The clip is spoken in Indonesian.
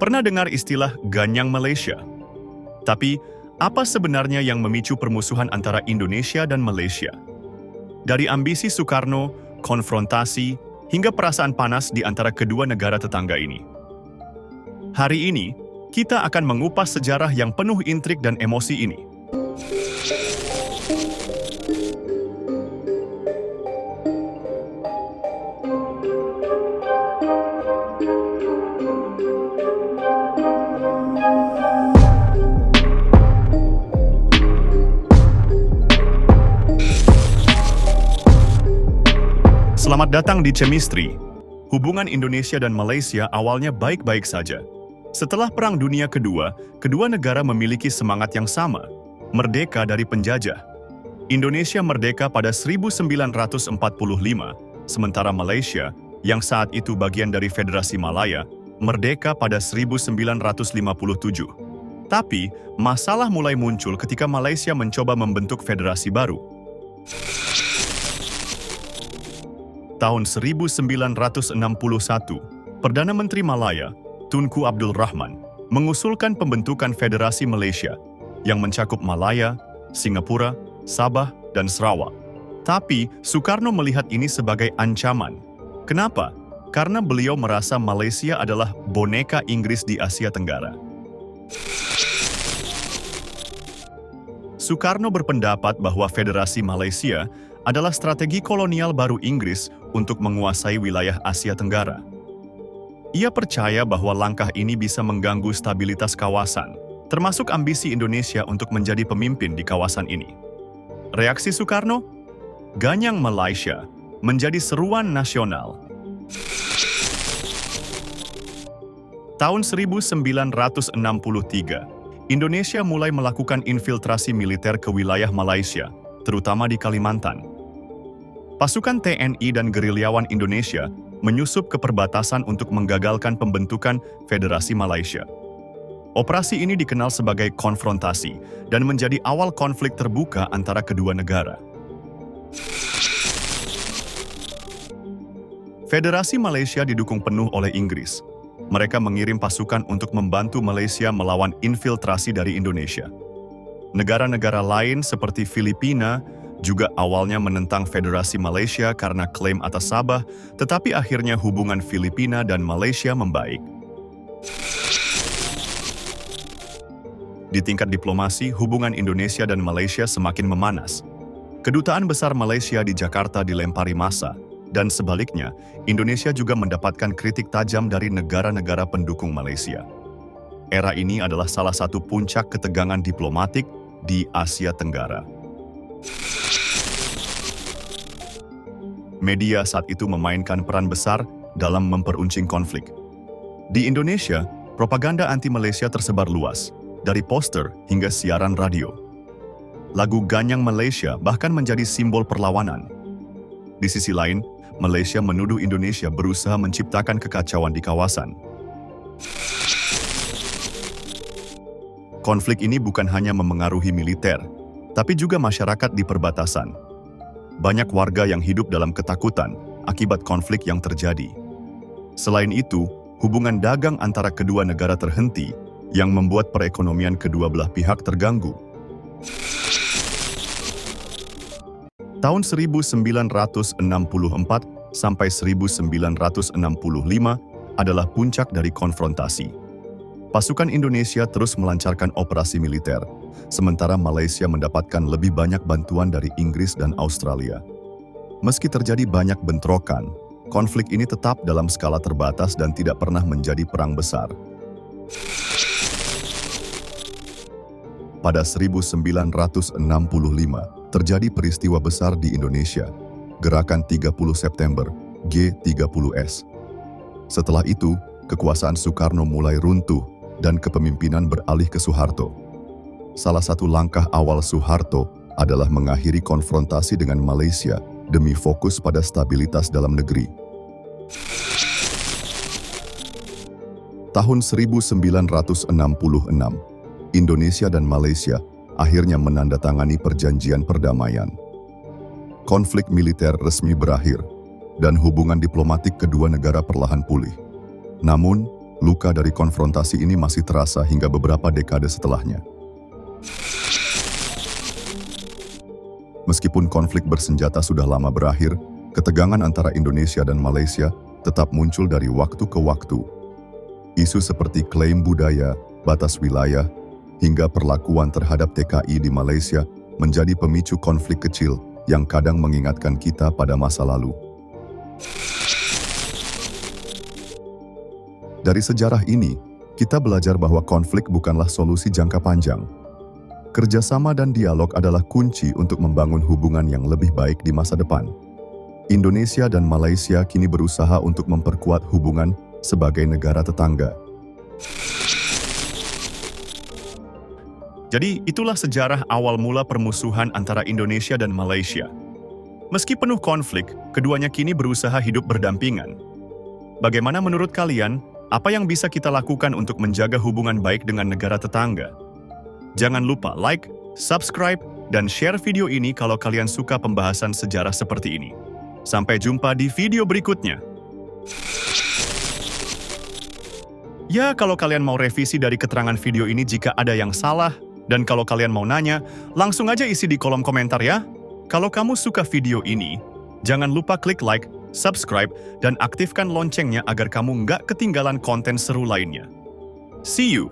Pernah dengar istilah Ganyang Malaysia? Tapi, apa sebenarnya yang memicu permusuhan antara Indonesia dan Malaysia? Dari ambisi Soekarno, konfrontasi, hingga perasaan panas di antara kedua negara tetangga ini. Hari ini, kita akan mengupas sejarah yang penuh intrik dan emosi ini. Selamat datang di Chemistry. Hubungan Indonesia dan Malaysia awalnya baik-baik saja. Setelah Perang Dunia Kedua, kedua negara memiliki semangat yang sama, merdeka dari penjajah. Indonesia merdeka pada 1945, sementara Malaysia, yang saat itu bagian dari Federasi Malaya, merdeka pada 1957. Tapi, masalah mulai muncul ketika Malaysia mencoba membentuk federasi baru. Tahun 1961, Perdana Menteri Malaya, Tunku Abdul Rahman, mengusulkan pembentukan Federasi Malaysia yang mencakup Malaya, Singapura, Sabah, dan Sarawak. Tapi, Soekarno melihat ini sebagai ancaman. Kenapa? Karena beliau merasa Malaysia adalah boneka Inggris di Asia Tenggara. Soekarno berpendapat bahwa Federasi Malaysia adalah strategi kolonial baru Inggris untuk menguasai wilayah Asia Tenggara. Ia percaya bahwa langkah ini bisa mengganggu stabilitas kawasan, termasuk ambisi Indonesia untuk menjadi pemimpin di kawasan ini. Reaksi Soekarno? Ganyang Malaysia menjadi seruan nasional. Tahun 1963, Indonesia mulai melakukan infiltrasi militer ke wilayah Malaysia, terutama di Kalimantan. Pasukan TNI dan gerilyawan Indonesia menyusup ke perbatasan untuk menggagalkan pembentukan Federasi Malaysia. Operasi ini dikenal sebagai konfrontasi dan menjadi awal konflik terbuka antara kedua negara. Federasi Malaysia didukung penuh oleh Inggris. Mereka mengirim pasukan untuk membantu Malaysia melawan infiltrasi dari Indonesia. Negara-negara lain seperti Filipina juga awalnya menentang Federasi Malaysia karena klaim atas Sabah, tetapi akhirnya hubungan Filipina dan Malaysia membaik. Di tingkat diplomasi, hubungan Indonesia dan Malaysia semakin memanas. Kedutaan besar Malaysia di Jakarta dilempari massa, dan sebaliknya, Indonesia juga mendapatkan kritik tajam dari negara-negara pendukung Malaysia. Era ini adalah salah satu puncak ketegangan diplomatik di Asia Tenggara. Media saat itu memainkan peran besar dalam memperuncing konflik. Di Indonesia, propaganda anti-Malaysia tersebar luas, dari poster hingga siaran radio. Lagu Ganyang Malaysia bahkan menjadi simbol perlawanan. Di sisi lain, Malaysia menuduh Indonesia berusaha menciptakan kekacauan di kawasan. Konflik ini bukan hanya memengaruhi militer, tapi juga masyarakat di perbatasan. Banyak warga yang hidup dalam ketakutan akibat konflik yang terjadi. Selain itu, hubungan dagang antara kedua negara terhenti yang membuat perekonomian kedua belah pihak terganggu. Tahun 1964 sampai 1965 adalah puncak dari konfrontasi. Pasukan Indonesia terus melancarkan operasi militer, sementara Malaysia mendapatkan lebih banyak bantuan dari Inggris dan Australia. Meski terjadi banyak bentrokan, konflik ini tetap dalam skala terbatas dan tidak pernah menjadi perang besar. Pada 1965, terjadi peristiwa besar di Indonesia, Gerakan 30 September, G30S. Setelah itu, kekuasaan Soekarno mulai runtuh dan kepemimpinan beralih ke Soeharto. Salah satu langkah awal Soeharto adalah mengakhiri konfrontasi dengan Malaysia demi fokus pada stabilitas dalam negeri. Tahun 1966, Indonesia dan Malaysia akhirnya menandatangani perjanjian perdamaian. Konflik militer resmi berakhir, dan hubungan diplomatik kedua negara perlahan pulih. Namun, luka dari konfrontasi ini masih terasa hingga beberapa dekade setelahnya. Meskipun konflik bersenjata sudah lama berakhir, ketegangan antara Indonesia dan Malaysia tetap muncul dari waktu ke waktu. Isu seperti klaim budaya, batas wilayah, hingga perlakuan terhadap TKI di Malaysia menjadi pemicu konflik kecil yang kadang mengingatkan kita pada masa lalu. Dari sejarah ini, kita belajar bahwa konflik bukanlah solusi jangka panjang. Kerjasama dan dialog adalah kunci untuk membangun hubungan yang lebih baik di masa depan. Indonesia dan Malaysia kini berusaha untuk memperkuat hubungan sebagai negara tetangga. Jadi, itulah sejarah awal mula permusuhan antara Indonesia dan Malaysia. Meski penuh konflik, keduanya kini berusaha hidup berdampingan. Bagaimana menurut kalian, apa yang bisa kita lakukan untuk menjaga hubungan baik dengan negara tetangga? Jangan lupa like, subscribe, dan share video ini kalau kalian suka pembahasan sejarah seperti ini. Sampai jumpa di video berikutnya. Ya, kalau kalian mau revisi dari keterangan video ini jika ada yang salah, dan kalau kalian mau nanya, langsung aja isi di kolom komentar ya. Kalau kamu suka video ini, jangan lupa klik like, subscribe, dan aktifkan loncengnya agar kamu nggak ketinggalan konten seru lainnya. See you!